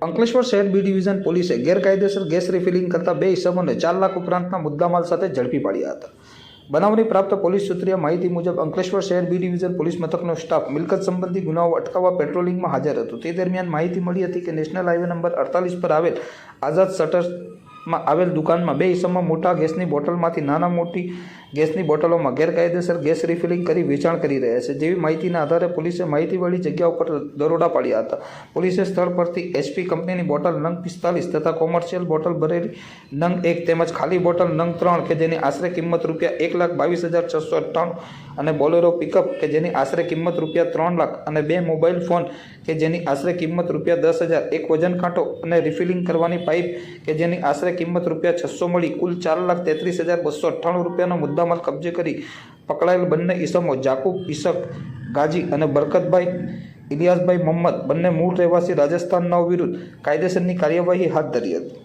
અંકલેશ્વર શહેર B division પોલીસે ગેરકાયદેસર ગેસ રિફિલિંગ કરતા બે ઇસમોને 4 લાખ ઉપરાંતના મુદ્દામાલ સાથે ઝડપી પાડ્યા હતા. બનાવની પ્રાપ્ત પોલીસ સૂત્રીય માહિતી મુજબ અંકલેશ્વર શહેર બી ડિવિઝન પોલીસ મથકનો સ્ટાફ મિલકત સંબંધી ગુનાઓ અટકાવવા પેટ્રોલિંગમાં હાજર હતો. તે દરમિયાન માહિતી મળી હતી કે નેશનલ હાઈવે નંબર 48 પર આવેલ આઝાદ શટર્સમાં આવેલ દુકાનમાં બે ઇસમો મોટા ગેસની બોટલમાંથી નાના મોટી ગેસની બોટલોમાં ગેરકાયદેસર ગેસ રિફિલિંગ કરી વેચાણ કરી રહ્યા છે. જેવી માહિતીના આધારે પોલીસે માહિતીવાળી જગ્યા ઉપર દરોડા પાડ્યા હતા. પોલીસે સ્થળ પરથી એચપી કંપનીની બોટલ નંગ 45 તથા કોમર્શિયલ બોટલ ભરેલી નંગ 1 તેમજ ખાલી બોટલ નંગ 3 કે જેની આશરે કિંમત ₹1,22,698 અને બોલેરો પિકઅપ કે જેની આશરે કિંમત ₹3 લાખ અને 2 મોબાઈલ ફોન કે જેની આશરે કિંમત ₹10,000, એક વજન કાંટો અને રિફિલિંગ કરવાની પાઇપ કે જેની આશરે કિંમત ₹600 મળી કુલ ₹4,33,298નો મુદ્દામાલ કબજે કરી પકડાયેલ બંને ઇસમો જાકુબ ઇસક ગાજી અને બરકતભાઈ ઇલિયાસભાઈ મોહમ્મદ બંને મૂળ રહેવાસી રાજસ્થાનના વિરુદ્ધ કાયદેસરની કાર્યવાહી હાથ ધરી હતી.